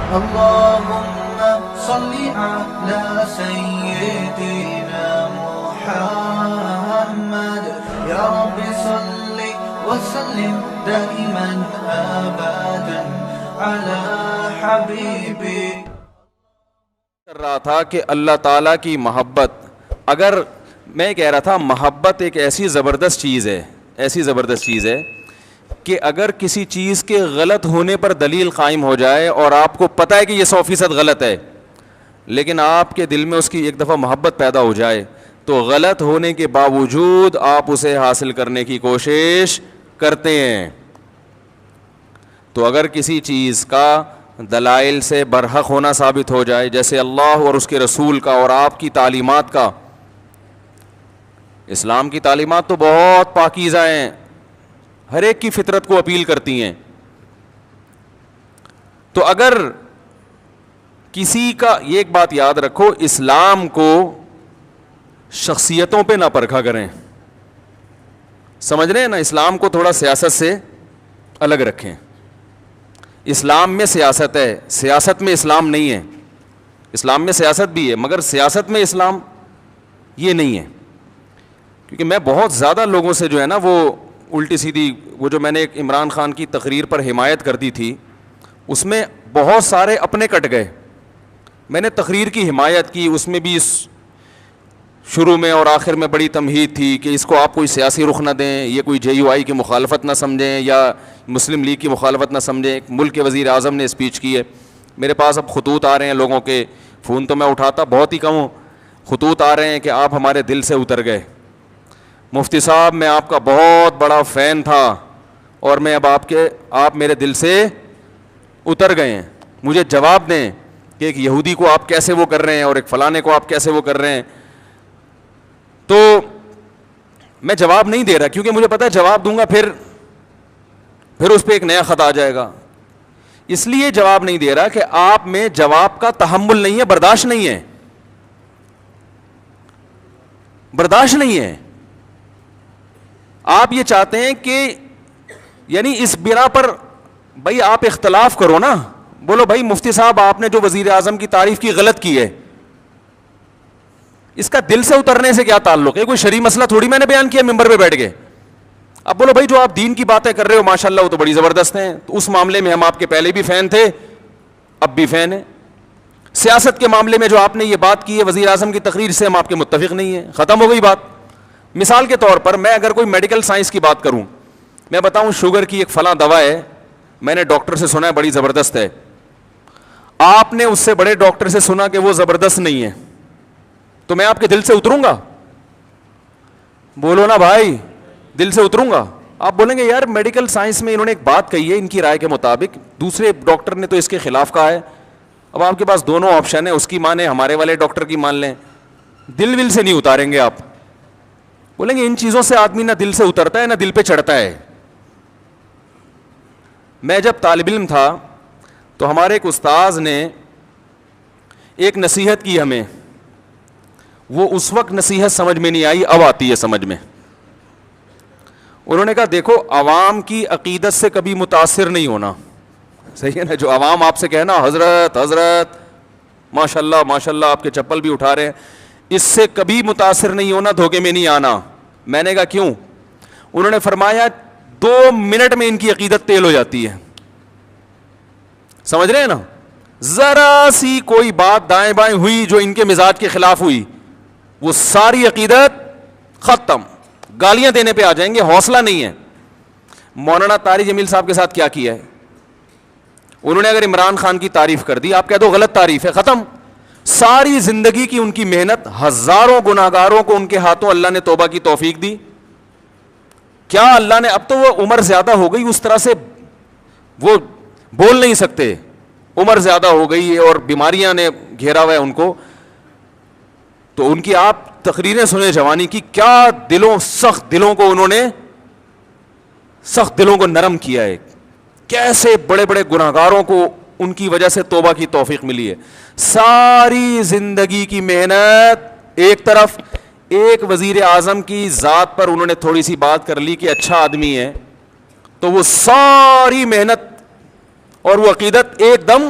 اللهم صل على سيدنا محمد يا رب صل وسلم دائما ابدا على حبيبك. کر رہا تھا کہ اللہ تعالیٰ کی محبت، اگر میں کہہ رہا تھا محبت ایک ایسی زبردست چیز ہے، ایسی زبردست چیز ہے کہ اگر کسی چیز کے غلط ہونے پر دلیل قائم ہو جائے اور آپ کو پتہ ہے کہ یہ 100% غلط ہے، لیکن آپ کے دل میں اس کی ایک دفعہ محبت پیدا ہو جائے تو غلط ہونے کے باوجود آپ اسے حاصل کرنے کی کوشش کرتے ہیں. تو اگر کسی چیز کا دلائل سے برحق ہونا ثابت ہو جائے، جیسے اللہ اور اس کے رسول کا اور آپ کی تعلیمات کا، اسلام کی تعلیمات تو بہت پاکیزہ ہیں، ہر ایک کی فطرت کو اپیل کرتی ہیں، تو اگر کسی کا، یہ ایک بات یاد رکھو، اسلام کو شخصیتوں پہ نہ پرکھا کریں، سمجھ رہے ہیں نا، اسلام کو تھوڑا سیاست سے الگ رکھیں. اسلام میں سیاست ہے، سیاست میں اسلام نہیں ہے. اسلام میں سیاست بھی ہے مگر سیاست میں اسلام یہ نہیں ہے. کیونکہ میں بہت زیادہ لوگوں سے جو ہے نا وہ الٹی سیدھی، وہ جو میں نے ایک عمران خان کی تقریر پر حمایت کر دی تھی اس میں بہت سارے اپنے کٹ گئے. میں نے تقریر کی حمایت کی، اس میں بھی شروع میں اور آخر میں بڑی تمہید تھی کہ اس کو آپ کوئی سیاسی رخ نہ دیں، یہ کوئی JUI کی مخالفت نہ سمجھیں یا مسلم لیگ کی مخالفت نہ سمجھیں. ایک ملک کے وزیر اعظم نے اسپیچ کی ہے، میرے پاس اب خطوط آ رہے ہیں لوگوں کے، فون تو میں اٹھاتا بہت ہی کم ہوں، خطوط آ رہے ہیں کہ آپ ہمارے دل سے اتر گئے، مفتی صاحب میں آپ کا بہت بڑا فین تھا اور میں اب آپ میرے دل سے اتر گئے ہیں، مجھے جواب دیں کہ ایک یہودی کو آپ کیسے وہ کر رہے ہیں اور ایک فلانے کو آپ کیسے وہ کر رہے ہیں. تو میں جواب نہیں دے رہا کیونکہ مجھے پتا ہے جواب دوں گا پھر اس پہ ایک نیا خط آ جائے گا، اس لیے جواب نہیں دے رہا کہ آپ میں جواب کا تحمل نہیں ہے، برداشت نہیں ہے، برداشت نہیں ہے. آپ یہ چاہتے ہیں کہ یعنی اس بنا پر بھائی آپ اختلاف کرو نا، بولو بھائی مفتی صاحب آپ نے جو وزیر اعظم کی تعریف کی غلط کی ہے، اس کا دل سے اترنے سے کیا تعلق ہے؟ کوئی شرعی مسئلہ تھوڑی میں نے بیان کیا ممبر پہ بیٹھ کے. اب بولو بھائی جو آپ دین کی باتیں کر رہے ہو ماشاءاللہ وہ تو بڑی زبردست ہیں، تو اس معاملے میں ہم آپ کے پہلے بھی فین تھے اب بھی فین ہیں. سیاست کے معاملے میں جو آپ نے یہ بات کی ہے وزیر اعظم کی تقریر سے ہم آپ کے متفق نہیں ہیں، ختم ہو گئی بات. مثال کے طور پر میں اگر کوئی میڈیکل سائنس کی بات کروں، میں بتاؤں شوگر کی ایک فلاں دوا ہے، میں نے ڈاکٹر سے سنا ہے بڑی زبردست ہے، آپ نے اس سے بڑے ڈاکٹر سے سنا کہ وہ زبردست نہیں ہے، تو میں آپ کے دل سے اتروں گا؟ بولو نا بھائی، دل سے اتروں گا؟ آپ بولیں گے یار میڈیکل سائنس میں انہوں نے ایک بات کہی ہے ان کی رائے کے مطابق، دوسرے ڈاکٹر نے تو اس کے خلاف کہا ہے، اب آپ کے پاس دونوں آپشن ہیں، اس کی مانیں ہمارے والے ڈاکٹر کی مان لیں، دل سے نہیں اتاریں گے آپ. بولیں گے ان چیزوں سے آدمی نہ دل سے اترتا ہے نہ دل پہ چڑھتا ہے. میں جب طالب علم تھا تو ہمارے ایک استاذ نے ایک نصیحت کی ہمیں، وہ اس وقت نصیحت سمجھ میں نہیں آئی، اب آتی ہے سمجھ میں. انہوں نے کہا دیکھو عوام کی عقیدت سے کبھی متاثر نہیں ہونا، صحیح ہے نا، جو عوام آپ سے کہنا حضرت حضرت ماشاءاللہ ماشاءاللہ آپ کے چپل بھی اٹھا رہے ہیں، اس سے کبھی متاثر نہیں ہونا، دھوکے میں نہیں آنا. میں نے کہا کیوں؟ انہوں نے فرمایا 2 منٹ میں ان کی عقیدت تیل ہو جاتی ہے. سمجھ رہے ہیں نا، ذرا سی کوئی بات دائیں بائیں ہوئی جو ان کے مزاج کے خلاف ہوئی، وہ ساری عقیدت ختم، گالیاں دینے پہ آ جائیں گے، حوصلہ نہیں ہے. مولانا طاری جمیل صاحب کے ساتھ کیا کیا ہے؟ انہوں نے اگر عمران خان کی تعریف کر دی، آپ کہہ دو غلط تعریف ہے، ختم. ساری زندگی کی ان کی محنت، ہزاروں گناہگاروں کو ان کے ہاتھوں اللہ نے توبہ کی توفیق دی. کیا اللہ نے، اب تو وہ عمر زیادہ ہو گئی، اس طرح سے وہ بول نہیں سکتے، عمر زیادہ ہو گئی ہے اور بیماریاں نے گھیرا ہوا ہے ان کو، تو ان کی آپ تقریریں سنیں جوانی کی، کیا دلوں، سخت دلوں کو انہوں نے، سخت دلوں کو نرم کیا ہے، کیسے بڑے بڑے گناہگاروں کو ان کی وجہ سے توبہ کی توفیق ملی ہے. ساری زندگی کی محنت ایک طرف، ایک وزیر اعظم کی ذات پر انہوں نے تھوڑی سی بات کر لی کہ اچھا آدمی ہے، تو وہ ساری محنت اور وہ عقیدت ایک دم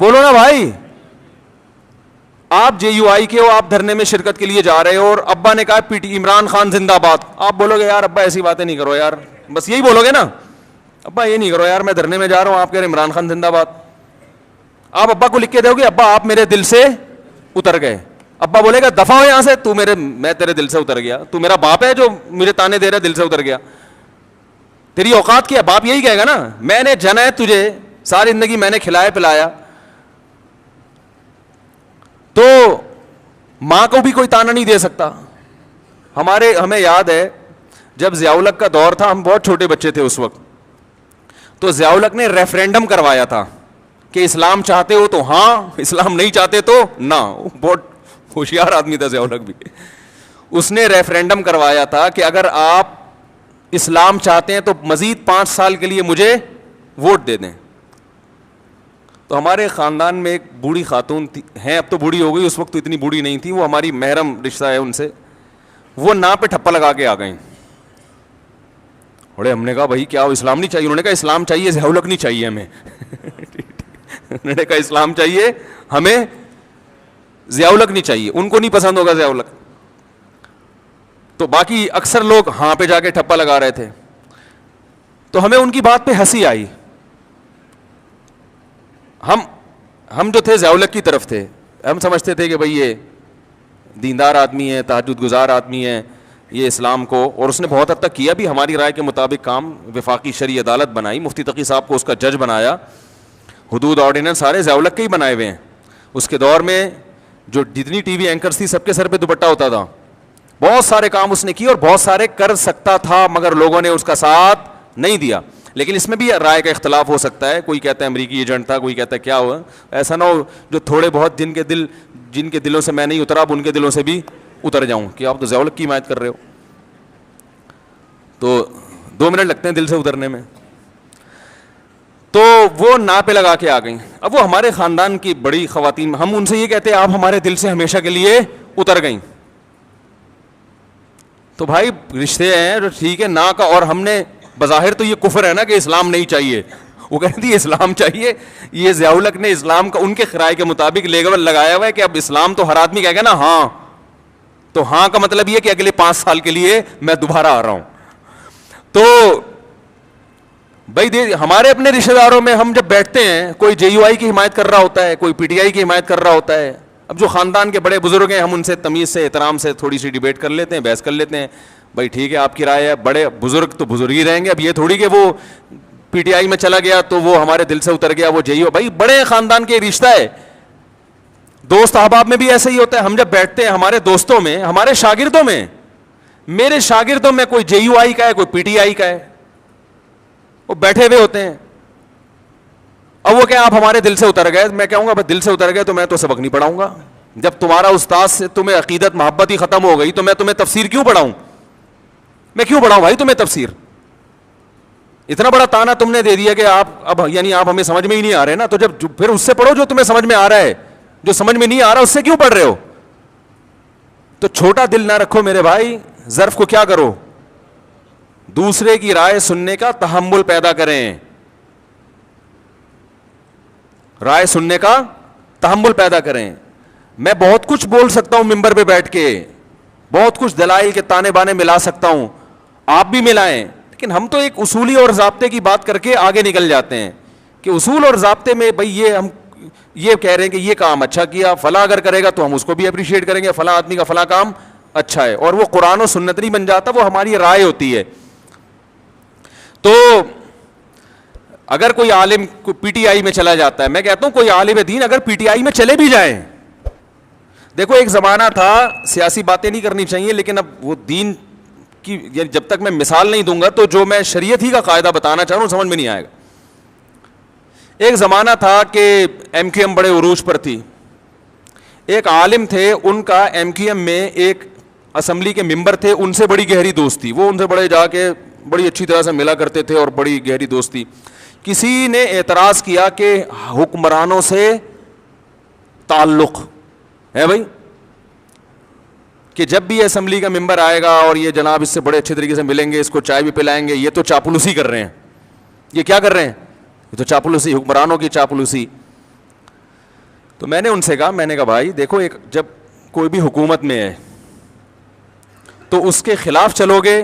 بولو نا بھائی. آپ جے یو آئی کے ہو, آپ دھرنے میں شرکت کے لیے جا رہے ہو, اور ابا نے کہا عمران خان زندہ باد. آپ بولو گے یار ابا ایسی باتیں نہیں کرو یار, بس یہی بولو گے نا, ابا یہ نہیں کرو یار, میں دھرنے میں جا رہا ہوں, آپ کہہ رہے عمران خان زندہ باد. آپ ابا کو لکھ کے دو گے ابا آپ میرے دل سے اتر گئے. ابا بولے گا دفع ہو یہاں سے, میں تیرے دل سے اتر گیا, تو میرا باپ ہے جو مجھے تانے دے رہا ہے, دل سے اتر گیا, تیری اوقات کیا؟ باپ یہی کہے گا نا, میں نے جنا ہے تجھے, ساری زندگی میں نے کھلایا پلایا. تو ماں کو بھی کوئی تانا نہیں دے سکتا. ہمیں یاد ہے جب ضیاء الحق کا دور تھا, ہم بہت چھوٹے بچے تھے اس وقت, تو ضیاء الحق نے ریفرینڈم کروایا تھا کہ اسلام چاہتے ہو تو ہاں, اسلام نہیں چاہتے تو نہ. بہت ہوشیار آدمی تھا ضیاء الحق بھی. اس نے ریفرینڈم کروایا تھا کہ اگر آپ اسلام چاہتے ہیں تو مزید 5 سال کے لیے مجھے ووٹ دے دیں. تو ہمارے خاندان میں ایک بوڑھی خاتون ہیں, اب تو بوڑھی ہو گئی, اس وقت تو اتنی بوڑھی نہیں تھی, وہ ہماری محرم رشتہ ہے ان سے, وہ نا پہ ٹھپا لگا کے آ گئیں. اور ہم نے کہا بھائی کیا اسلام نہیں چاہیے؟ انہوں نے کہا اسلام چاہیے, ضیاء الحق نہیں چاہیے ہمیں. انہوں نے کہا اسلام چاہیے ہمیں, ضیاء الحق نہیں چاہیے. ان کو نہیں پسند ہوگا ضیاء الحق. تو باقی اکثر لوگ ہاں پہ جا کے ٹھپا لگا رہے تھے. تو ہمیں ان کی بات پہ ہنسی آئی. ہم جو تھے ضیاء الحق کی طرف تھے, ہم سمجھتے تھے کہ بھئی یہ دیندار آدمی ہے, تہجد گزار آدمی ہے, یہ اسلام کو, اور اس نے بہت حد تک کیا بھی ہماری رائے کے مطابق کام. وفاقی شرعی عدالت بنائی, مفتی تقی صاحب کو اس کا جج بنایا, حدود آرڈیننس سارے ضیاء الحق کے ہی بنائے ہوئے ہیں. اس کے دور میں جو جتنی ٹی وی اینکرز تھی سب کے سر پہ دوپٹہ ہوتا تھا. بہت سارے کام اس نے کیے, اور بہت سارے کر سکتا تھا, مگر لوگوں نے اس کا ساتھ نہیں دیا. لیکن اس میں بھی رائے کا اختلاف ہو سکتا ہے, کوئی کہتا ہے امریکی ایجنٹ تھا, کوئی کہتا ہے کیا ہوا. ایسا نہ ہو جو تھوڑے بہت جن کے دلوں سے میں نہیں اترا, اب ان کے دلوں سے بھی اتر جاؤں کہ آپ تو ضیاء الحق کی حمایت کر رہے ہو. تو 2 منٹ لگتے ہیں دل سے اترنے میں. تو وہ نا پہ لگا کے آ گئیں. اب وہ ہمارے خاندان کی بڑی خواتین, ہم ان سے یہ کہتے ہیں آپ ہمارے دل سے ہمیشہ کے لیے اتر گئیں. تو بھائی رشتے ہیں جو ٹھیک ہے نا کا, اور ہم نے بظاہر تو یہ کفر ہے نا کہ اسلام نہیں چاہیے, وہ کہتی ہے اسلام چاہیے. یہ ضیاء الحق نے اسلام کا ان کے رائے کے مطابق لیبل لگایا ہوا ہے کہ اب اسلام تو ہر آدمی کہے گا نا ہاں, تو ہاں کا مطلب یہ کہ اگلے 5 سال کے لیے میں دوبارہ آ رہا ہوں. تو بھائی ہمارے اپنے رشتے داروں میں ہم جب بیٹھتے ہیں, کوئی جے یو آئی کی حمایت کر رہا ہوتا ہے, کوئی پی ٹی آئی کی حمایت کر رہا ہوتا ہے. اب جو خاندان کے بڑے بزرگ ہیں ہم ان سے تمیز سے احترام سے تھوڑی سی ڈیبیٹ کر لیتے ہیں, بحث کر لیتے ہیں. بھائی ٹھیک ہے آپ کی رائے ہے, بڑے بزرگ تو بزرگ ہی رہیں گے. اب یہ تھوڑی کہ وہ پی ٹی آئی میں چلا گیا تو وہ ہمارے دل سے اتر گیا, وہ جے یو. بھائی بڑے خاندان کے رشتہ ہے. دوست احباب میں بھی ایسا ہی ہوتا ہے. ہم جب بیٹھتے ہیں ہمارے دوستوں میں, ہمارے شاگردوں میں, میرے شاگردوں میں کوئی جے یو آئی کا ہے, کوئی پی ٹی آئی کا ہے, وہ بیٹھے ہوئے ہوتے ہیں. اب وہ کہ آپ ہمارے دل سے اتر گئے, میں کہوں گا بس دل سے اتر گئے تو میں تو سبق نہیں پڑھاؤں گا. جب تمہارا استاد سے تمہیں عقیدت محبت ہی ختم ہو گئی تو میں تمہیں تفسیر کیوں پڑھاؤں؟ میں کیوں پڑھاؤں بھائی تمہیں تفسیر؟ اتنا بڑا تانا تم نے دے دیا کہ آپ ہمیں سمجھ میں ہی نہیں آ رہے نا, تو جب پھر اس سے پڑھو جو تمہیں سمجھ میں آ رہا ہے. جو سمجھ میں نہیں آ رہا اس سے کیوں پڑھ رہے ہو؟ تو چھوٹا دل نہ رکھو میرے بھائی, ظرف کو کیا کرو, دوسرے کی رائے سننے کا تحمل پیدا کریں. رائے سننے کا تحمل پیدا کریں. میں بہت کچھ بول سکتا ہوں ممبر پہ بیٹھ کے, بہت کچھ دلائل کے تانے بانے ملا سکتا ہوں, آپ بھی ملائیں, لیکن ہم تو ایک اصولی اور ضابطے کی بات کر کے آگے نکل جاتے ہیں کہ اصول اور ضابطے میں بھئی یہ ہم یہ کہہ رہے ہیں کہ یہ کام اچھا کیا, فلاں اگر کرے گا تو ہم اس کو بھی اپریشیٹ کریں گے, فلاں آدمی کا فلاں کام اچھا ہے, اور وہ قرآن و سنت نہیں بن جاتا, وہ ہماری رائے ہوتی ہے. تو اگر کوئی عالم پی ٹی آئی میں چلا جاتا ہے, میں کہتا ہوں کوئی عالم دین اگر پی ٹی آئی میں چلے بھی جائیں, دیکھو ایک زمانہ تھا, سیاسی باتیں نہیں کرنی چاہیے لیکن اب وہ دین کی جب تک میں مثال نہیں دوں گا تو جو میں شریعت ہی کا قاعدہ بتانا چاہ رہا ہوں سمجھ میں نہیں آئے گا. ایک زمانہ تھا کہ ایم کیو ایم بڑے عروج پر تھی. ایک عالم تھے, ان کا ایم کیو ایم میں ایک اسمبلی کے ممبر تھے, ان سے بڑی گہری دوستی, وہ ان سے بڑے جا کے بڑی اچھی طرح سے ملا کرتے تھے اور بڑی گہری دوستی. کسی نے اعتراض کیا کہ حکمرانوں سے تعلق ہے بھائی, کہ جب بھی اسمبلی کا ممبر آئے گا اور یہ جناب اس سے بڑے اچھے طریقے سے ملیں گے, اس کو چائے بھی پلائیں گے, یہ تو چاپلوسی کر رہے ہیں. یہ کیا کر رہے ہیں؟ یہ تو چاپلوسی, حکمرانوں کی چاپلوسی. تو میں نے ان سے کہا بھائی دیکھو، ایک جب کوئی بھی حکومت میں ہے تو اس کے خلاف چلو گے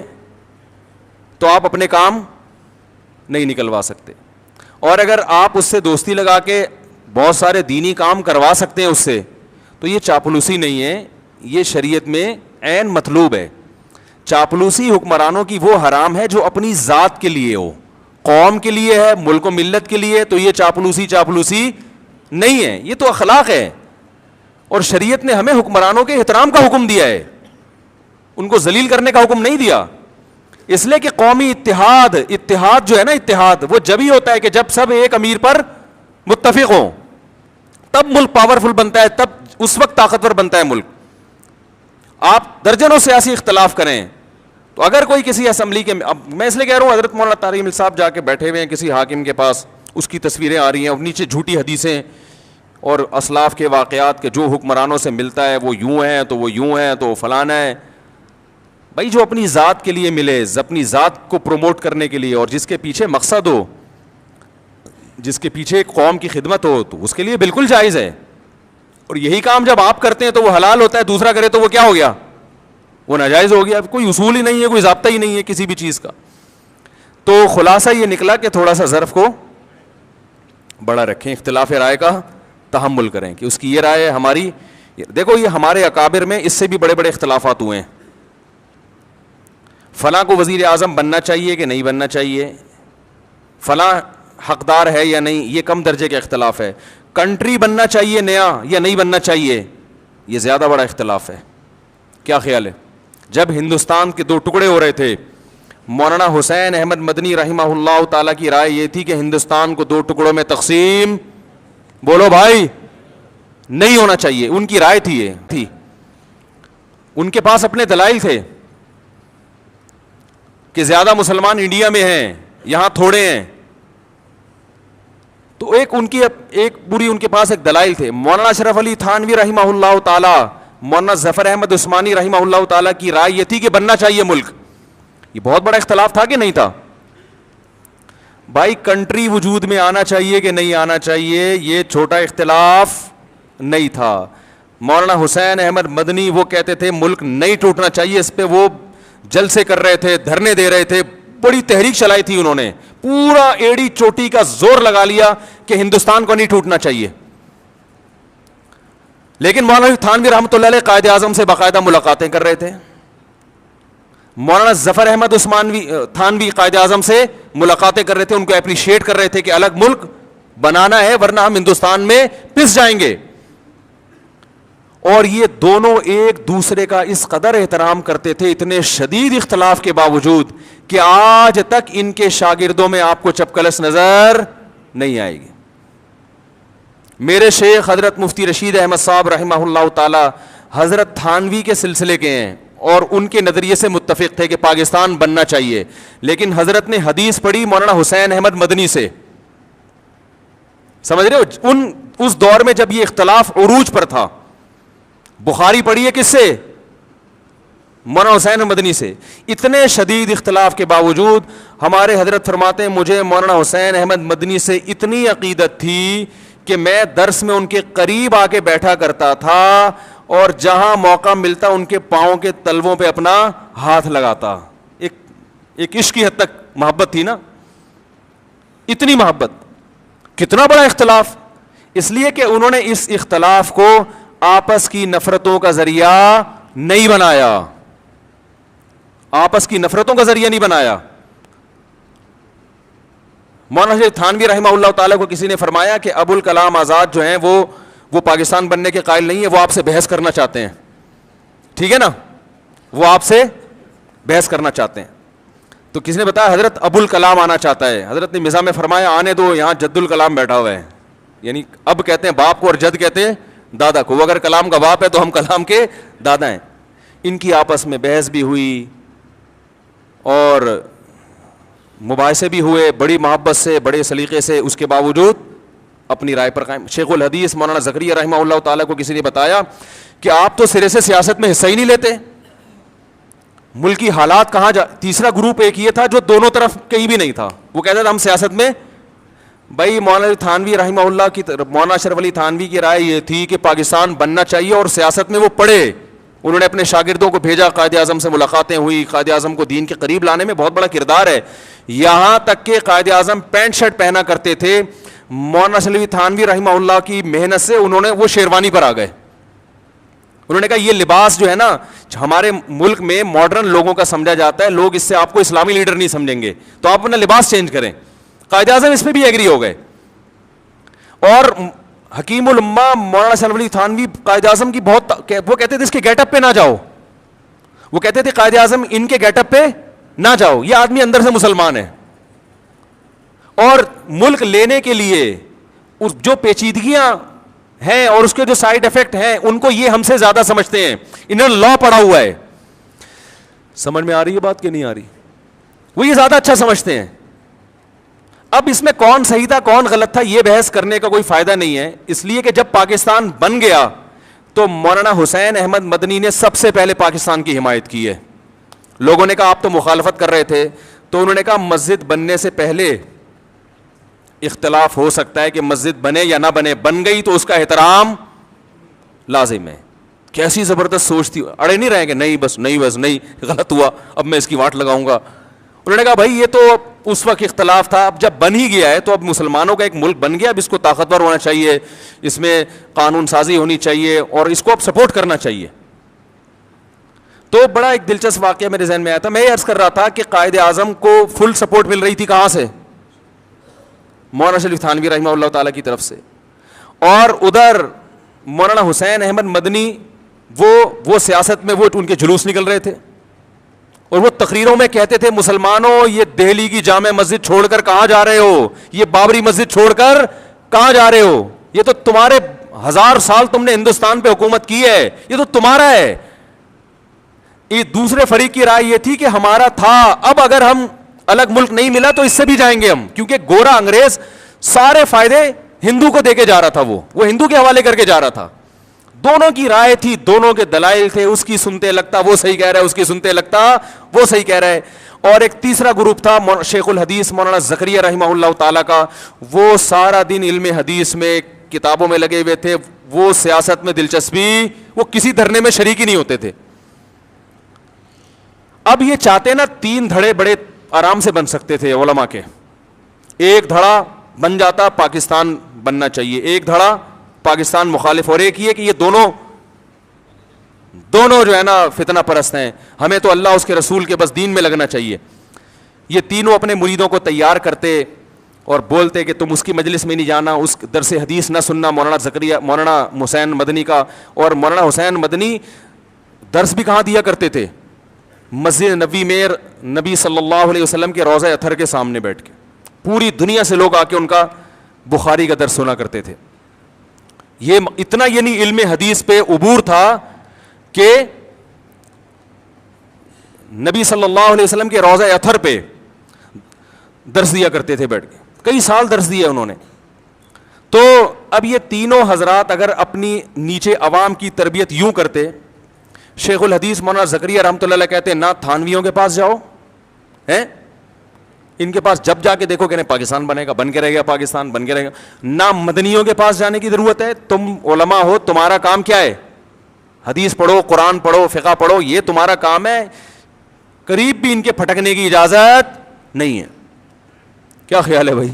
تو آپ اپنے کام نہیں نکلوا سکتے، اور اگر آپ اس سے دوستی لگا کے بہت سارے دینی کام کروا سکتے ہیں اس سے، تو یہ چاپلوسی نہیں ہے، یہ شریعت میں عین مطلوب ہے. چاپلوسی حکمرانوں کی وہ حرام ہے جو اپنی ذات کے لیے ہو، قوم کے لیے ہے، ملک و ملت کے لیے، تو یہ چاپلوسی نہیں ہے، یہ تو اخلاق ہے. اور شریعت نے ہمیں حکمرانوں کے احترام کا حکم دیا ہے، ان کو ذلیل کرنے کا حکم نہیں دیا. اس لیے کہ قومی اتحاد جو ہے نا، اتحاد وہ جب ہی ہوتا ہے کہ جب سب ایک امیر پر متفق ہوں، تب ملک پاورفل بنتا ہے، تب اس وقت طاقتور بنتا ہے ملک. آپ درجنوں سیاسی اختلاف کریں تو اگر کوئی کسی اسمبلی کے، اب میں اس لیے کہہ رہا ہوں، حضرت مولانا طارق مل صاحب جا کے بیٹھے ہوئے ہیں کسی حاکم کے پاس، اس کی تصویریں آ رہی ہیں اور نیچے جھوٹی حدیثیں اور اسلاف کے واقعات کے جو حکمرانوں سے ملتا ہے وہ یوں ہیں تو وہ یوں ہیں تو فلانا ہے. بھائی جو اپنی ذات کے لیے ملے، اپنی ذات کو پروموٹ کرنے کے لیے، اور جس کے پیچھے مقصد ہو، جس کے پیچھے ایک قوم کی خدمت ہو، تو اس کے لیے بالکل جائز ہے. اور یہی کام جب آپ کرتے ہیں تو وہ حلال ہوتا ہے، دوسرا کرے تو وہ کیا ہو گیا؟ وہ ناجائز ہو گیا. کوئی اصول ہی نہیں ہے، کوئی ضابطہ ہی نہیں ہے کسی بھی چیز کا. تو خلاصہ یہ نکلا کہ تھوڑا سا ظرف کو بڑا رکھیں، اختلاف رائے کا تحمل کریں کہ اس کی یہ رائے ہے، ہماری. دیکھو یہ ہمارے اکابر میں اس سے بھی بڑے بڑے اختلافات ہوئے ہیں. فلاں کو وزیر اعظم بننا چاہیے کہ نہیں بننا چاہیے، فلاں حقدار ہے یا نہیں، یہ کم درجے کا اختلاف ہے. کنٹری بننا چاہیے نیا یا نہیں بننا چاہیے، یہ زیادہ بڑا اختلاف ہے. کیا خیال ہے؟ جب ہندوستان کے دو ٹکڑے ہو رہے تھے، مولانا حسین احمد مدنی رحمہ اللہ تعالیٰ کی رائے یہ تھی کہ ہندوستان کو دو ٹکڑوں میں تقسیم، بولو بھائی، نہیں ہونا چاہیے. ان کی رائے تھی، یہ تھی. ان کے پاس اپنے دلائل تھے کہ زیادہ مسلمان انڈیا میں ہیں، یہاں تھوڑے ہیں. تو ایک پوری ان کے پاس ایک دلائل تھے. مولانا اشرف علی تھانوی رحمہ اللہ تعالی، مولانا ظفر احمد عثمانی رحمہ اللہ تعالی کی رائے یہ تھی کہ بننا چاہیے ملک. یہ بہت بڑا اختلاف تھا کہ نہیں تھا؟ بھائی کنٹری وجود میں آنا چاہیے کہ نہیں آنا چاہیے، یہ چھوٹا اختلاف نہیں تھا. مولانا حسین احمد مدنی وہ کہتے تھے ملک نہیں ٹوٹنا چاہیے، اس پہ وہ جلسے کر رہے تھے، دھرنے دے رہے تھے، بڑی تحریک چلائی تھی انہوں نے، پورا ایڑی چوٹی کا زور لگا لیا کہ ہندوستان کو نہیں ٹوٹنا چاہیے. لیکن مولانا تھانوی رحمۃ اللہ علیہ قائد اعظم سے باقاعدہ ملاقاتیں کر رہے تھے. مولانا ظفر احمد تھانوی قائد اعظم سے ملاقاتیں کر رہے تھے، ان کو اپریشیٹ کر رہے تھے کہ الگ ملک بنانا ہے ورنہ ہم ہندوستان میں پس جائیں گے. اور یہ دونوں ایک دوسرے کا اس قدر احترام کرتے تھے، اتنے شدید اختلاف کے باوجود، کہ آج تک ان کے شاگردوں میں آپ کو چپکلس نظر نہیں آئے گی. میرے شیخ حضرت مفتی رشید احمد صاحب رحمہ اللہ تعالی حضرت تھانوی کے سلسلے کے ہیں اور ان کے نظریے سے متفق تھے کہ پاکستان بننا چاہیے. لیکن حضرت نے حدیث پڑھی مولانا حسین احمد مدنی سے، سمجھ رہے ہو؟ اس دور میں جب یہ اختلاف عروج پر تھا، بخاری پڑھی ہے کس سے؟ مولانا حسین مدنی سے. اتنے شدید اختلاف کے باوجود ہمارے حضرت فرماتے ہیں مجھے مولانا حسین احمد مدنی سے اتنی عقیدت تھی کہ میں درس میں ان کے قریب آ کے بیٹھا کرتا تھا اور جہاں موقع ملتا ان کے پاؤں کے تلووں پہ اپنا ہاتھ لگاتا. ایک عشق کی حد تک محبت تھی نا، اتنی محبت. کتنا بڑا اختلاف! اس لیے کہ انہوں نے اس اختلاف کو آپس کی نفرتوں کا ذریعہ نہیں بنایا، آپس کی نفرتوں کا ذریعہ نہیں بنایا. مولانا تھانوی رحمہ اللہ تعالیٰ کو کسی نے فرمایا کہ ابو الکلام آزاد جو ہیں وہ پاکستان بننے کے قائل نہیں ہے، وہ آپ سے بحث کرنا چاہتے ہیں. ٹھیک ہے نا، وہ آپ سے بحث کرنا چاہتے ہیں. تو کسی نے بتایا حضرت ابو الکلام آنا چاہتا ہے. حضرت نے مزاح میں فرمایا آنے دو، یہاں جد الکلام بیٹھا ہوا ہے. یعنی اب کہتے ہیں باپ کو اور جد کہتے ہیں دادا کو. وہ اگر کلام کا باپ ہے تو ہم کلام کے دادا ہیں. ان کی آپس میں بحث بھی ہوئی اور مباحثے بھی ہوئے، بڑی محبت سے، بڑے سلیقے سے. اس کے باوجود اپنی رائے پر قائم. شیخ الحدیث مولانا زکریا رحمہ اللہ تعالیٰ کو کسی نے بتایا کہ آپ تو سرے سے سیاست میں حصہ ہی نہیں لیتے، ملکی حالات کہاں تیسرا گروپ ایک یہ تھا جو دونوں طرف کہیں بھی نہیں تھا. وہ کہتا تھا ہم سیاست میں بھائی مولانا تھانوی رحمہ اللہ کی مولانا اشرف علی تھانوی کی رائے یہ تھی کہ پاکستان بننا چاہیے اور سیاست میں وہ پڑھے. انہوں نے اپنے شاگردوں کو بھیجا, قائد اعظم سے ملاقاتیں ہوئی, قائد اعظم کو دین کے قریب لانے میں بہت بڑا کردار ہے. یہاں تک کہ قائد اعظم پینٹ شرٹ پہنا کرتے تھے, مولانا اشرف علی تھانوی رحمہ اللہ کی محنت سے انہوں نے وہ شیروانی پر آ گئے. انہوں نے کہا یہ لباس جو ہے نا ہمارے ملک میں ماڈرن لوگوں کا سمجھا جاتا ہے, لوگ اس سے آپ کو اسلامی لیڈر نہیں سمجھیں گے, تو آپ اپنا لباس چینج کریں. قائد اعظم اس پہ بھی ایگری ہو گئے. اور حکیم الامہ مولانا اشرف علی تھانوی قائد اعظم کی بہت, وہ کہتے تھے اس کے گیٹ اپ پہ نہ جاؤ, وہ کہتے تھے قائد اعظم ان کے گیٹ اپ پہ نہ جاؤ, یہ آدمی اندر سے مسلمان ہے. اور ملک لینے کے لیے جو پیچیدگیاں ہیں اور اس کے جو سائیڈ افیکٹ ہیں ان کو یہ ہم سے زیادہ سمجھتے ہیں, انہوں نے لا پڑھا ہوا ہے. سمجھ میں آ رہی ہے بات کہ نہیں آ رہی؟ وہ یہ زیادہ اچھا سمجھتے ہیں. اب اس میں کون صحیح تھا کون غلط تھا یہ بحث کرنے کا کوئی فائدہ نہیں ہے, اس لیے کہ جب پاکستان بن گیا تو مولانا حسین احمد مدنی نے سب سے پہلے پاکستان کی حمایت کی ہے. لوگوں نے کہا آپ تو مخالفت کر رہے تھے, تو انہوں نے کہا مسجد بننے سے پہلے اختلاف ہو سکتا ہے کہ مسجد بنے یا نہ بنے, بن گئی تو اس کا احترام لازم ہے. کیسی زبردست سوچ تھی, اڑے نہیں رہے کہ نہیں بس نہیں غلط ہوا اب میں اس کی واٹ لگاؤں گا. انہوں نے کہا بھائی یہ تو اس وقت اختلاف تھا, اب جب بن ہی گیا ہے تو اب مسلمانوں کا ایک ملک بن گیا, اب اس کو طاقتور ہونا چاہیے, اس میں قانون سازی ہونی چاہیے اور اس کو اب سپورٹ کرنا چاہیے. تو بڑا ایک دلچسپ واقعہ میرے ذہن میں آیا تھا. میں یہ عرض کر رہا تھا کہ قائد اعظم کو فل سپورٹ مل رہی تھی کہاں سے؟ مولانا شریف تھانوی رحمہ اللہ تعالیٰ کی طرف سے. اور ادھر مولانا حسین احمد مدنی وہ سیاست میں وہ ان کے جلوس نکل رہے تھے اور وہ تقریروں میں کہتے تھے مسلمانوں یہ دہلی کی جامع مسجد چھوڑ کر کہاں جا رہے ہو, یہ بابری مسجد چھوڑ کر کہاں جا رہے ہو, یہ تو تمہارے 1000 سال تم نے ہندوستان پہ حکومت کی ہے, یہ تو تمہارا ہے. یہ دوسرے فریق کی رائے یہ تھی کہ ہمارا تھا, اب اگر ہم الگ ملک نہیں ملا تو اس سے بھی جائیں گے ہم, کیونکہ گورا انگریز سارے فائدے ہندو کو دے کے جا رہا تھا, وہ ہندو کے حوالے کر کے جا رہا تھا. دونوں کی رائے تھی, دونوں کے دلائل تھے, اس کی سنتے لگتا وہ صحیح کہہ رہا ہے, اس کی سنتے لگتا وہ صحیح کہہ رہا ہے. اور ایک تیسرا گروپ تھا شیخ الحدیث مولانا زکریا رحمہ اللہ تعالیٰ کا, وہ سارا دن علم حدیث میں کتابوں میں لگے ہوئے تھے, وہ سیاست میں دلچسپی, وہ کسی دھرنے میں شریک ہی نہیں ہوتے تھے. اب یہ چاہتے نا 3 دھڑے بڑے آرام سے بن سکتے تھے علماء کے, ایک دھڑا بن جاتا پاکستان بننا چاہیے, ایک دھڑا پاکستان مخالف, اور ایک یہ کہ یہ دونوں جو ہے نا فتنہ پرست ہیں, ہمیں تو اللہ اس کے رسول کے بس دین میں لگنا چاہیے. یہ تینوں اپنے مریدوں کو تیار کرتے اور بولتے کہ تم اس کی مجلس میں نہیں جانا, اس درس حدیث نہ سننا مولانا حسین مدنی کا. اور مولانا حسین مدنی درس بھی کہاں دیا کرتے تھے؟ مسجد نبوی میں نبی صلی اللہ علیہ وسلم کے روضہ اطہر کے سامنے بیٹھ کے, پوری دنیا سے لوگ آ کے ان کا بخاری کا درس سنا کرتے تھے. یہ اتنا یعنی علم حدیث پہ عبور تھا کہ نبی صلی اللہ علیہ وسلم کے روضہ اطہر پہ درس دیا کرتے تھے بیٹھ کے, کئی سال درس دیا انہوں نے. تو اب یہ تینوں حضرات اگر اپنی نیچے عوام کی تربیت یوں کرتے, شیخ الحدیث مولانا زکریا رحمۃ اللہ علیہ کہتے ہیں نہ تھانویوں کے پاس جاؤ, ہیں ان کے پاس جب جا کے دیکھو کہ نہیں پاکستان بنے گا, بن کے رہے گا پاکستان, بن کے رہے گا. نہ مدنیوں کے پاس جانے کی ضرورت ہے, تم علماء ہو, تمہارا کام کیا ہے؟ حدیث پڑھو, قرآن پڑھو, فقہ پڑھو, یہ تمہارا کام ہے. قریب بھی ان کے پھٹکنے کی اجازت نہیں ہے. کیا خیال ہے بھائی؟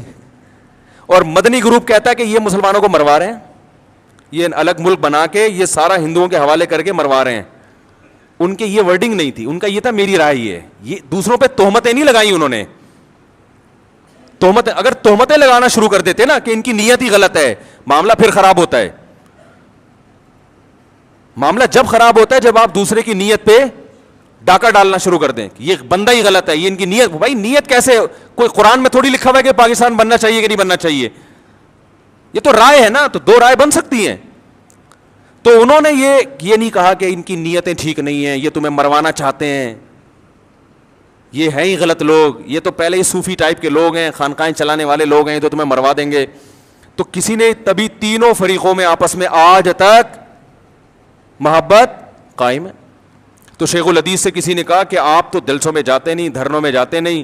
اور مدنی گروپ کہتا ہے کہ یہ مسلمانوں کو مروا رہے ہیں, یہ الگ ملک بنا کے یہ سارا ہندوؤں کے حوالے کر کے مروا رہے ہیں. ان کے یہ ورڈنگ نہیں تھی, ان کا یہ تھا میری رائے یہ ہے. یہ دوسروں پہ تہمتیں نہیں لگائی انہوں نے. اگر تہمتیں لگانا شروع کر دیتے نا کہ ان کی نیت ہی غلط ہے, معاملہ پھر خراب ہوتا ہے. معاملہ جب خراب ہوتا ہے جب آپ دوسرے کی نیت پہ ڈاکہ ڈالنا شروع کر دیں کہ یہ بندہ ہی غلط ہے, یہ ان کی نیت. بھائی نیت کیسے, کوئی قرآن میں تھوڑی لکھا ہوا ہے کہ پاکستان بننا چاہیے کہ نہیں بننا چاہیے, یہ تو رائے ہے نا, تو 2 رائے بن سکتی ہیں. تو انہوں نے یہ نہیں کہا کہ ان کی نیتیں ٹھیک نہیں ہیں, یہ تمہیں مروانا چاہتے ہیں, یہ ہیں ہی غلط لوگ, یہ تو پہلے ہی صوفی ٹائپ کے لوگ ہیں, خانقاہیں چلانے والے لوگ ہیں, تو تمہیں مروا دیں گے. تو کسی نے تبھی تینوں فریقوں میں آپس میں آج تک محبت قائم ہے. تو شیخ الحدیث سے کسی نے کہا کہ آپ تو جلسوں میں جاتے نہیں, دھرنوں میں جاتے نہیں,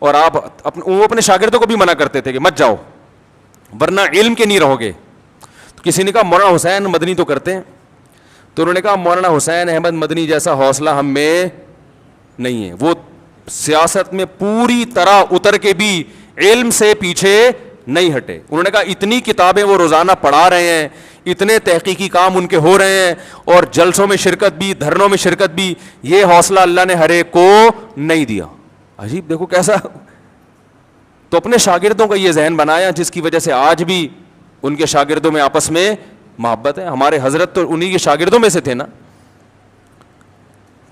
اور آپ وہ اپنے شاگردوں کو بھی منع کرتے تھے کہ مت جاؤ, ورنہ علم کے نہیں رہو گے. تو کسی نے کہا مولانا حسین مدنی تو کرتے ہیں, تو انہوں نے کہا مولانا حسین احمد مدنی جیسا حوصلہ ہم میں نہیں ہے. وہ سیاست میں پوری طرح اتر کے بھی علم سے پیچھے نہیں ہٹے. انہوں نے کہا اتنی کتابیں وہ روزانہ پڑھا رہے ہیں, اتنے تحقیقی کام ان کے ہو رہے ہیں, اور جلسوں میں شرکت بھی, دھرنوں میں شرکت بھی, یہ حوصلہ اللہ نے ہر ایک کو نہیں دیا. عجیب, دیکھو کیسا. تو اپنے شاگردوں کا یہ ذہن بنایا جس کی وجہ سے آج بھی ان کے شاگردوں میں آپس میں محبت ہے. ہمارے حضرت تو انہی کے شاگردوں میں سے تھے نا.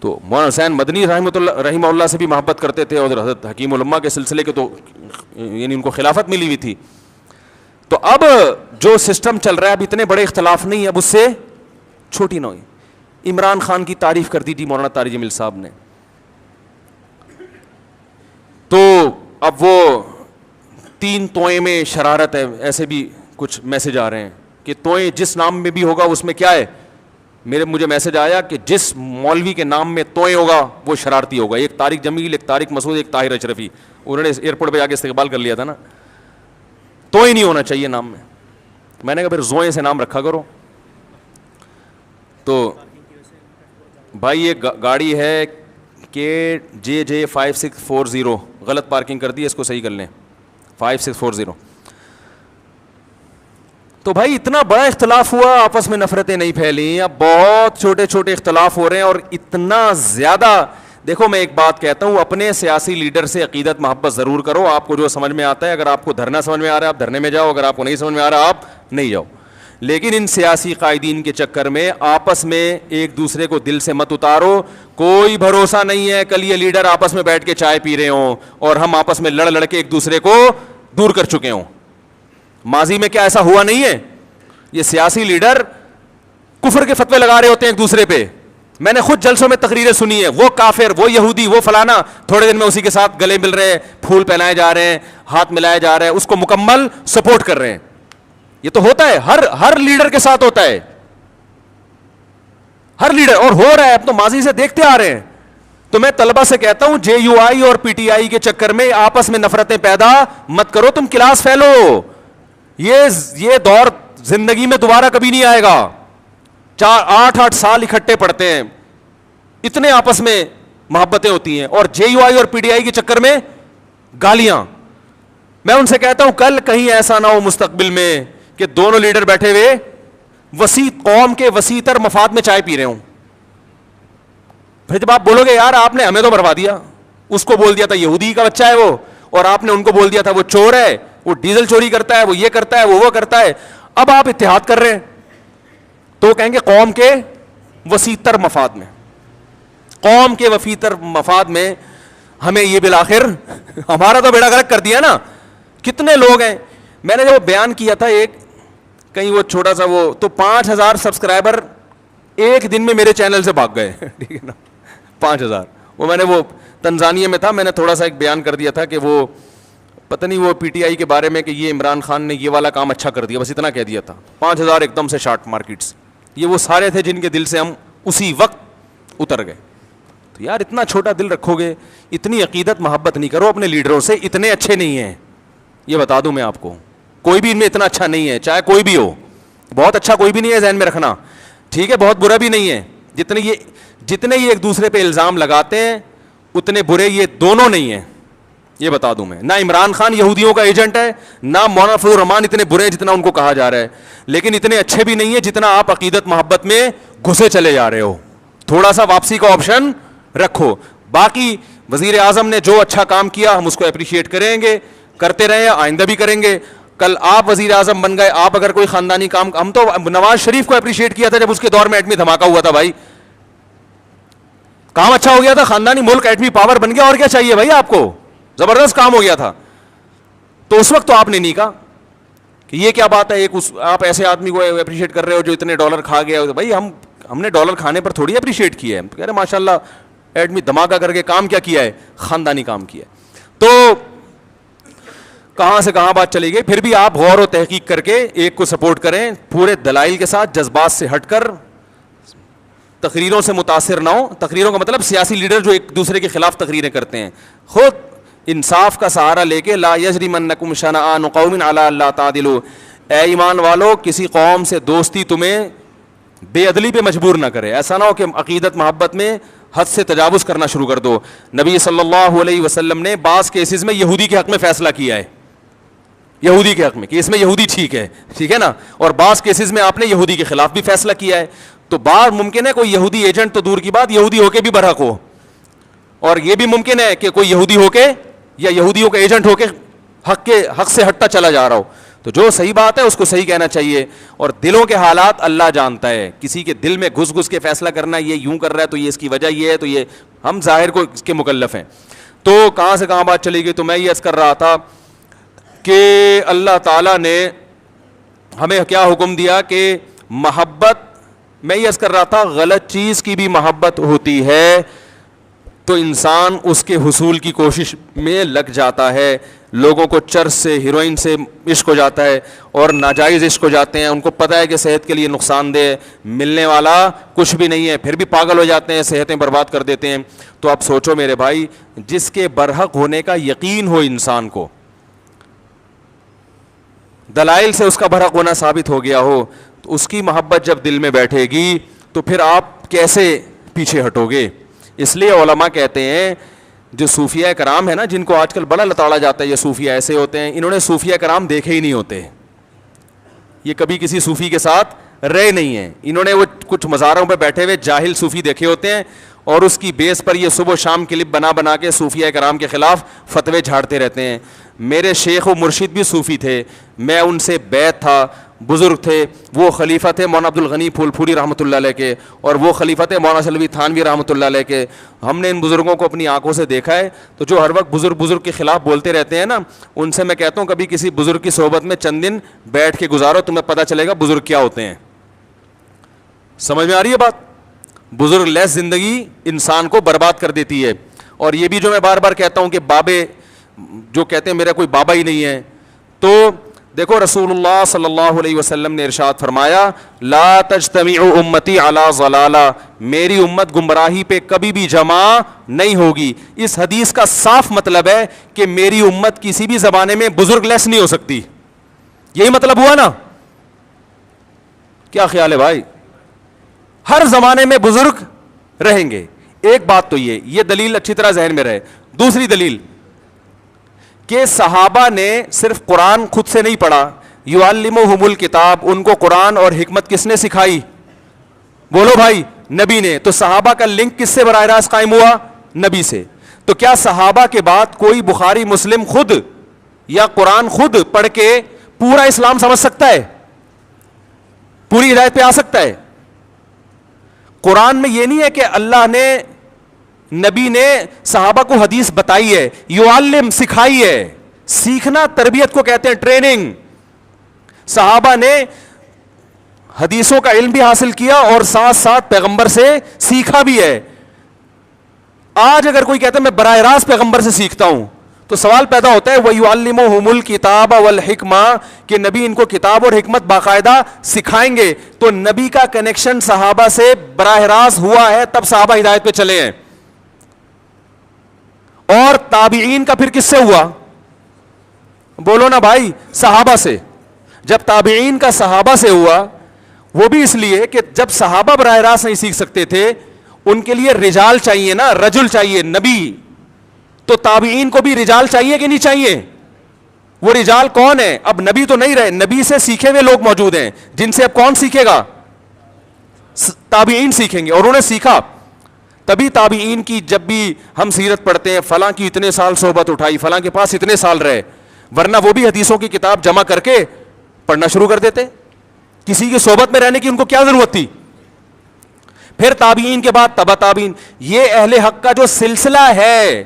تو مولانا حسین مدنی رحمہ اللہ سے بھی محبت کرتے تھے, اور حضرت حکیم علماء کے سلسلے کے تو یعنی ان کو خلافت ملی ہوئی تھی. تو اب جو سسٹم چل رہا ہے اب اتنے بڑے اختلاف نہیں, اب اس سے چھوٹی نہ ہوئی. عمران خان کی تعریف کر دی تھی مولانا طارق جمیل صاحب نے, تو اب وہ 3 توئیں میں شرارت ہے, ایسے بھی کچھ میسج آ رہے ہیں کہ توئیں جس نام میں بھی ہوگا اس میں کیا ہے. مجھے میسج آیا کہ جس مولوی کے نام میں توئیں ہوگا وہ شرارتی ہوگا. ایک طارق جمیل, ایک طارق مسعود, ایک طاہر اشرفی, انہوں نے ایئرپورٹ پہ جا کے استقبال کر لیا تھا نا. توئیں نہیں ہونا چاہیے نام میں. میں نے کہا پھر زوئیں سے نام رکھا کرو. تو بھائی یہ گاڑی ہے کہ JJ5640, غلط پارکنگ کر دی, اس کو صحیح کر لیں. 5640. تو بھائی اتنا بڑا اختلاف ہوا, آپس میں نفرتیں نہیں پھیلیں. اب بہت چھوٹے چھوٹے اختلاف ہو رہے ہیں, اور اتنا زیادہ. دیکھو میں ایک بات کہتا ہوں, اپنے سیاسی لیڈر سے عقیدت محبت ضرور کرو. آپ کو جو سمجھ میں آتا ہے, اگر آپ کو دھرنا سمجھ میں آ رہا ہے آپ دھرنے میں جاؤ, اگر آپ کو نہیں سمجھ میں آ رہا آپ نہیں جاؤ. لیکن ان سیاسی قائدین کے چکر میں آپس میں ایک دوسرے کو دل سے مت اتارو. کوئی بھروسہ نہیں ہے کل یہ لیڈر آپس میں بیٹھ کے چائے پی رہے ہوں اور ہم آپس میں لڑ کے ایک دوسرے کو دور کر چکے ہوں. ماضی میں کیا ایسا ہوا نہیں ہے؟ یہ سیاسی لیڈر کفر کے فتوے لگا رہے ہوتے ہیں ایک دوسرے پہ. میں نے خود جلسوں میں تقریریں سنی ہے, وہ کافر, وہ یہودی, وہ فلانا, تھوڑے دن میں اسی کے ساتھ گلے مل رہے ہیں, پھول پہنائے جا رہے ہیں, ہاتھ ملائے جا رہے ہیں, اس کو مکمل سپورٹ کر رہے ہیں. یہ تو ہوتا ہے, ہر لیڈر کے ساتھ ہوتا ہے, ہر لیڈر, اور ہو رہا ہے اب تو, ماضی سے دیکھتے آ رہے ہیں. تو میں طلبہ سے کہتا ہوں JUI اور PTI کے چکر میں آپس میں نفرتیں پیدا مت کرو, تم کلاس فیلو. یہ دور زندگی میں دوبارہ کبھی نہیں آئے گا. 8 سال اکٹھے پڑھتے ہیں, اتنے آپس میں محبتیں ہوتی ہیں, اور JUI اور PTI کے چکر میں گالیاں. میں ان سے کہتا ہوں کل کہیں ایسا نہ ہو مستقبل میں کہ دونوں لیڈر بیٹھے ہوئے وسیع قوم کے وسیع تر مفاد میں چائے پی رہے ہوں. پھر جب آپ بولو گے یار آپ نے ہمیں تو مروا دیا, اس کو بول دیا تھا یہودی کا بچہ ہے وہ, اور آپ نے ان کو بول دیا تھا وہ چور ہے, وہ ڈیزل چوری کرتا ہے, وہ یہ کرتا ہے, وہ کرتا ہے. اب آپ اتحاد کر رہے ہیں تو کہیں گے قوم کے وسیع تر مفاد میں, قوم کے وسیع تر مفاد میں ہمیں یہ بالآخر ہمارا تو بیڑا غرق کر دیا نا. کتنے لوگ ہیں, میں نے جو بیان کیا تھا ایک کہیں وہ چھوٹا سا وہ, تو 5000 سبسکرائبر ایک دن میں میرے چینل سے بھاگ گئے. ٹھیک ہے نا, 5000. وہ میں نے وہ تنزانیہ میں تھا, میں نے تھوڑا سا ایک بیان کر دیا تھا کہ وہ پتہ نہیں وہ PTI کے بارے میں کہ یہ عمران خان نے یہ والا کام اچھا کر دیا, بس اتنا کہہ دیا تھا. 5000 ایک دم سے شارٹ مارکیٹس. یہ وہ سارے تھے جن کے دل سے ہم اسی وقت اتر گئے. تو یار اتنا چھوٹا دل رکھو گے, اتنی عقیدت محبت نہیں کرو اپنے لیڈروں سے. اتنے اچھے نہیں ہیں, یہ بتا دوں میں آپ کو, کوئی بھی ان میں اتنا اچھا نہیں ہے, چاہے کوئی بھی ہو. بہت اچھا کوئی بھی نہیں ہے, ذہن میں رکھنا, ٹھیک ہے, بہت برا بھی نہیں ہے. جتنے یہ ایک دوسرے پہ الزام لگاتے ہیں اتنے برے یہ دونوں نہیں ہیں, یہ بتا دوں میں. نہ عمران خان یہودیوں کا ایجنٹ ہے, نہ مولانا فضل الرحمان اتنے برے ہیں جتنا ان کو کہا جا رہا ہے, لیکن اتنے اچھے بھی نہیں ہیں جتنا آپ عقیدت محبت میں گھسے چلے جا رہے ہو. تھوڑا سا واپسی کا آپشن رکھو. باقی وزیر اعظم نے جو اچھا کام کیا ہم اس کو اپریشیٹ کریں گے, کرتے رہے, آئندہ بھی کریں گے. کل آپ وزیر اعظم بن گئے, آپ اگر کوئی خاندانی کام, ہم تو نواز شریف کو اپریشیٹ کیا تھا جب اس کے دور میں ایٹمی دھماکہ ہوا تھا. بھائی کام اچھا ہو گیا تھا, خاندانی ملک ایٹمی پاور بن گیا, اور کیا چاہیے بھائی آپ کو, زبردست کام ہو گیا تھا. تو اس وقت تو آپ نے نہیں کہا کہ یہ کیا بات ہے, آپ ایسے آدمی کو اپریشیٹ کر رہے ہو جو اتنے ڈالر کھا گیا. بھائی ہم نے ڈالر کھانے پر تھوڑی اپریشیٹ کیا ہے, کہہ رہے ماشاء اللہ ایٹمی دھماکہ کر کے کام کیا کیا ہے, خاندانی کام کیا ہے. تو کہاں سے کہاں بات چلی گئی. پھر بھی آپ غور و تحقیق کر کے ایک کو سپورٹ کریں, پورے دلائل کے ساتھ, جذبات سے ہٹ کر, تقریروں سے متاثر نہ ہو. تقریروں کا مطلب سیاسی لیڈر جو ایک دوسرے کے خلاف تقریریں کرتے ہیں, خود انصاف کا سہارا لے کے لا یجرمنکم شنآن قوم علی الا تعدلوا، اے ایمان والو کسی قوم سے دوستی تمہیں بے عدلی پہ مجبور نہ کرے. ایسا نہ ہو کہ عقیدت محبت میں حد سے تجاوز کرنا شروع کر دو. نبی صلی اللہ علیہ وسلم نے بعض کیسز میں یہودی کے حق میں فیصلہ کیا ہے، یہودی کے حق میں کہ اس میں یہودی ٹھیک ہے نا، اور بعض کیسز میں آپ نے یہودی کے خلاف بھی فیصلہ کیا ہے. تو بار ممکن ہے کوئی یہودی ایجنٹ تو دور کی بات یہودی ہو کے بھی برحق ہو، اور یہ بھی ممکن ہے کہ کوئی یہودی ہو کے یا یہودیوں کا ایجنٹ ہو کے حق سے ہٹتا چلا جا رہا ہو. تو جو صحیح بات ہے اس کو صحیح کہنا چاہیے. اور دلوں کے حالات اللہ جانتا ہے، کسی کے دل میں گھس گھس کے فیصلہ کرنا یہ یوں کر رہا ہے تو یہ اس کی وجہ یہ ہے، تو یہ ہم ظاہر کو اس کے مکلف ہیں. تو کہاں سے کہاں بات چلی گئی؟ تو میں یہ عرض کر رہا تھا کہ اللہ تعالیٰ نے ہمیں کیا حکم دیا کہ محبت، میں یہ عرض کر رہا تھا غلط چیز کی بھی محبت ہوتی ہے تو انسان اس کے حصول کی کوشش میں لگ جاتا ہے. لوگوں کو چرس سے ہیروئن سے عشق ہو جاتا ہے اور ناجائز عشق ہو جاتے ہیں، ان کو پتہ ہے کہ صحت کے لیے نقصان دہ ملنے والا کچھ بھی نہیں ہے، پھر بھی پاگل ہو جاتے ہیں، صحتیں برباد کر دیتے ہیں. تو اب سوچو میرے بھائی، جس کے برحق ہونے کا یقین ہو انسان کو، دلائل سے اس کا برحق ہونا ثابت ہو گیا ہو، تو اس کی محبت جب دل میں بیٹھے گی تو پھر آپ کیسے پیچھے ہٹو گے؟ اس لیے علماء کہتے ہیں جو صوفیہ کرام ہے نا، جن کو آج کل بڑا لتاڑا جاتا ہے یہ صوفیہ ایسے ہوتے ہیں، انہوں نے صوفیہ کرام دیکھے ہی نہیں ہوتے، یہ کبھی کسی صوفی کے ساتھ رہے نہیں ہیں. انہوں نے وہ کچھ مزاروں پہ بیٹھے ہوئے جاہل صوفی دیکھے ہوتے ہیں اور اس کی بیس پر یہ صبح و شام کلپ بنا بنا کے صوفیہ کرام کے خلاف فتوے جھاڑتے رہتے ہیں. میرے شیخ و مرشد بھی صوفی تھے، میں ان سے بیعت تھا، بزرگ تھے، وہ خلیفہ تھے مولانا عبد الغنی پھول پھوری رحمۃ اللہ علیہ کے، اور وہ خلیفہ تھے مولانا سلوی تھانوی رحمۃ اللہ علیہ کے. ہم نے ان بزرگوں کو اپنی آنکھوں سے دیکھا ہے. تو جو ہر وقت بزرگ کے خلاف بولتے رہتے ہیں نا، ان سے میں کہتا ہوں کبھی کسی بزرگ کی صحبت میں چند دن بیٹھ کے گزارو، تمہیں پتہ چلے گا بزرگ کیا ہوتے ہیں. سمجھ میں آ رہی ہے بات؟ بزرگ لیس زندگی انسان کو برباد کر دیتی ہے. اور یہ بھی جو میں بار بار کہتا ہوں کہ بابے جو کہتے ہیں میرا کوئی بابا ہی نہیں ہے، تو دیکھو رسول اللہ صلی اللہ علیہ وسلم نے ارشاد فرمایا لا تجتمع امتی علی ضلالہ، میری امت گمراہی پہ کبھی بھی جمع نہیں ہوگی. اس حدیث کا صاف مطلب ہے کہ میری امت کسی بھی زمانے میں بزرگ لیس نہیں ہو سکتی. یہی مطلب ہوا نا؟ کیا خیال ہے بھائی؟ ہر زمانے میں بزرگ رہیں گے. ایک بات تو یہ دلیل اچھی طرح ذہن میں رہے. دوسری دلیل کہ صحابہ نے صرف قرآن خود سے نہیں پڑھا، یعلمہم الکتاب، ان کو قرآن اور حکمت کس نے سکھائی؟ بولو بھائی، نبی نے. تو صحابہ کا لنک کس سے براہ راست قائم ہوا؟ نبی سے. تو کیا صحابہ کے بعد کوئی بخاری مسلم خود یا قرآن خود پڑھ کے پورا اسلام سمجھ سکتا ہے؟ پوری ہدایت پہ آ سکتا ہے؟ قرآن میں یہ نہیں ہے کہ اللہ نے، نبی نے صحابہ کو حدیث بتائی ہے، یعلم سکھائی ہے. سیکھنا تربیت کو کہتے ہیں، ٹریننگ. صحابہ نے حدیثوں کا علم بھی حاصل کیا اور ساتھ ساتھ پیغمبر سے سیکھا بھی ہے. آج اگر کوئی کہتا ہے میں براہ راست پیغمبر سے سیکھتا ہوں تو سوال پیدا ہوتا ہے وَيُعَلِّمُهُمُ الْكِتَابَ وَالْحِكْمَةَ، کہ نبی ان کو کتاب اور حکمت باقاعدہ سکھائیں گے. تو نبی کا کنیکشن صحابہ سے براہ راست ہوا ہے، تب صحابہ ہدایت پہ چلے ہیں. اور تابعین کا پھر کس سے ہوا؟ بولو نا بھائی، صحابہ سے. جب تابعین کا صحابہ سے ہوا، وہ بھی اس لیے کہ جب صحابہ براہ راست نہیں سیکھ سکتے تھے، ان کے لیے رجال چاہیے نا، رجل چاہیے، نبی. تو تابعین کو بھی رجال چاہیے کہ نہیں چاہیے؟ وہ رجال کون ہے؟ اب نبی تو نہیں رہے، نبی سے سیکھے ہوئے لوگ موجود ہیں جن سے اب کون سیکھے گا؟ تابعین سیکھیں گے. اور انہوں نے سیکھا. تبھی تابعین کی جب بھی ہم سیرت پڑھتے ہیں فلاں کی اتنے سال صحبت اٹھائی، فلاں کے پاس اتنے سال رہے، ورنہ وہ بھی حدیثوں کی کتاب جمع کر کے پڑھنا شروع کر دیتے. کسی کی صحبت میں رہنے کی ان کو کیا ضرورت تھی؟ پھر تابعین کے بعد تبع تابعین. یہ اہل حق کا جو سلسلہ ہے،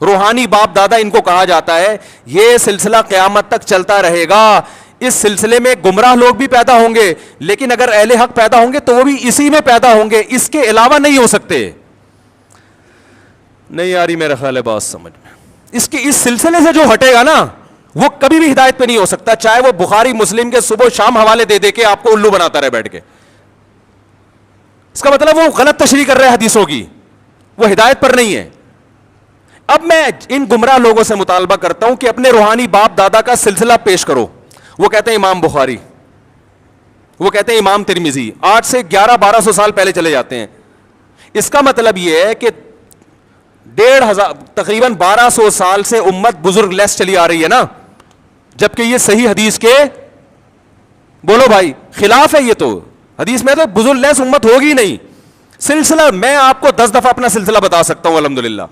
روحانی باپ دادا ان کو کہا جاتا ہے، یہ سلسلہ قیامت تک چلتا رہے گا. اس سلسلے میں گمراہ لوگ بھی پیدا ہوں گے، لیکن اگر اہل حق پیدا ہوں گے تو وہ بھی اسی میں پیدا ہوں گے، اس کے علاوہ نہیں ہو سکتے. نہیں آ رہی میرا خیال ہے بات سمجھ میں؟ اس سلسلے سے جو ہٹے گا نا وہ کبھی بھی ہدایت پہ نہیں ہو سکتا، چاہے وہ بخاری مسلم کے صبح شام حوالے دے دے کے آپ کو الو بناتا رہے بیٹھ کے. اس کا مطلب وہ غلط تشریح کر رہے ہیں حدیثوں کی، وہ ہدایت پر نہیں ہے. اب میں ان گمراہ لوگوں سے مطالبہ کرتا ہوں کہ اپنے روحانی باپ دادا کا سلسلہ پیش کرو. وہ کہتے ہیں امام بخاری, وہ کہتے ہیں امام ترمذی, 8 سے 1100-1200 سال پہلے چلے جاتے ہیں. اس کا مطلب یہ ہے کہ 1500 تقریباً 1200 سال سے امت بزرگ لیس چلی آ رہی ہے نا, جبکہ یہ صحیح حدیث کے, بولو بھائی, خلاف ہے. یہ تو حدیث میں تو بزرگ لیس امت ہوگی نہیں. سلسلہ میں آپ کو 10 دفعہ اپنا سلسلہ بتا سکتا ہوں الحمدللہ,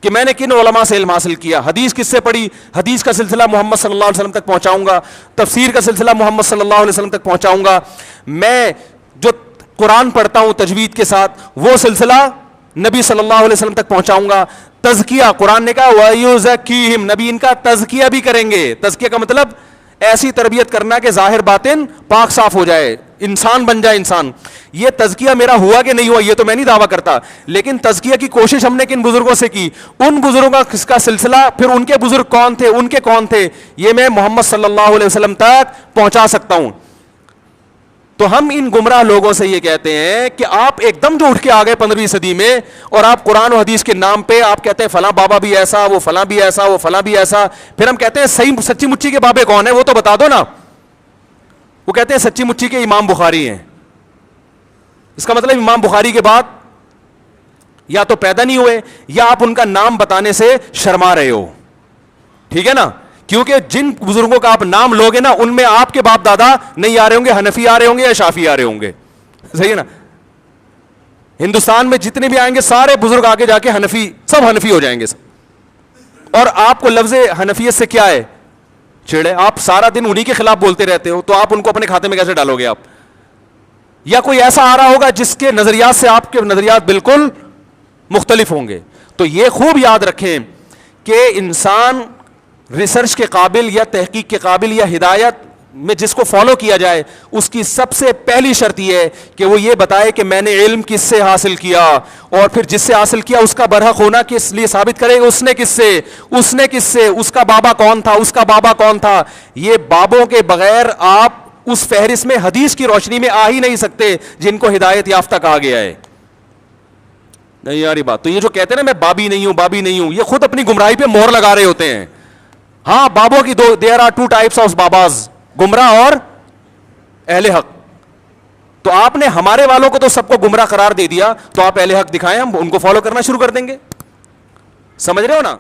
کہ میں نے کن علماء سے علم حاصل کیا, حدیث کس سے پڑھی, حدیث کا سلسلہ محمد صلی اللہ علیہ وسلم تک پہنچاؤں گا, تفسیر کا سلسلہ محمد صلی اللہ علیہ وسلم تک پہنچاؤں گا. میں جو قرآن پڑھتا ہوں تجوید کے ساتھ, وہ سلسلہ نبی صلی اللہ علیہ وسلم تک پہنچاؤں گا. تزکیہ, قرآن نے کہا وَيُزَكِّيهِمْ, نبی ان کا تزکیہ بھی کریں گے. تزکیہ کا مطلب ایسی تربیت کرنا کہ ظاہر باطن پاک صاف ہو جائے, انسان بن جائے انسان. یہ تزکیہ میرا ہوا کہ نہیں ہوا یہ تو میں نہیں دعویٰ کرتا, لیکن تزکیہ کی کوشش ہم نے کن بزرگوں سے کی, ان بزرگوں کا کس کا سلسلہ, پھر ان کے بزرگ کون تھے, ان کے کون تھے, یہ میں محمد صلی اللہ علیہ وسلم تک پہنچا سکتا ہوں. تو ہم ان گمراہ لوگوں سے یہ کہتے ہیں کہ آپ ایک دم جو اٹھ کے آ گئے 15ویں صدی میں, اور آپ قرآن و حدیث کے نام پہ آپ کہتے ہیں فلاں بابا بھی ایسا, وہ فلاں بھی ایسا, وہ فلاں بھی ایسا. پھر ہم کہتے ہیں صحیح سچی مچی کے بابے کون ہیں, وہ تو بتا دو نا. وہ کہتے ہیں سچی مچی کے امام بخاری ہیں. اس کا مطلب امام بخاری کے بعد یا تو پیدا نہیں ہوئے, یا آپ ان کا نام بتانے سے شرما رہے ہو. ٹھیک ہے نا, کیونکہ جن بزرگوں کا آپ نام لوگے نا, ان میں آپ کے باپ دادا نہیں آ رہے ہوں گے, حنفی آ رہے ہوں گے یا شافی آ رہے ہوں گے. صحیح ہے نا. ہندوستان میں جتنے بھی آئیں گے سارے بزرگ آگے جا کے حنفی, سب حنفی ہو جائیں گے. اور آپ کو لفظ حنفیت سے کیا ہے چھیڑے, آپ سارا دن انہی کے خلاف بولتے رہتے ہو, تو آپ ان کو اپنے کھاتے میں کیسے ڈالو گے آپ. یا کوئی ایسا آ رہا ہوگا جس کے نظریات سے آپ کے نظریات بالکل مختلف ہوں گے. تو یہ خوب یاد رکھیں کہ انسان ریسرچ کے قابل یا تحقیق کے قابل یا ہدایت میں جس کو فالو کیا جائے, اس کی سب سے پہلی شرط یہ ہے کہ وہ یہ بتائے کہ میں نے علم کس سے حاصل کیا, اور پھر جس سے حاصل کیا اس کا برحق ہونا کس لیے ثابت کرے اس نے کس سے, اس کا بابا کون تھا, اس کا بابا کون تھا. یہ بابوں کے بغیر آپ اس فہرست میں حدیث کی روشنی میں آ ہی نہیں سکتے جن کو ہدایت یافتہ کہا گیا ہے. نہیں یاری بات. تو یہ جو کہتے ہیں نا میں بابی نہیں ہوں, یہ خود اپنی گمراہی پہ مہر لگا رہے ہوتے ہیں. ہاں, بابوں کی دیر آر 2 types آف باباز, گمراہ اور اہل حق. تو آپ نے ہمارے والوں کو تو سب کو گمراہ قرار دے دیا, تو آپ اہل حق دکھائیں, ہم ان کو فالو کرنا شروع کر دیں گے. سمجھ رہے ہو نا.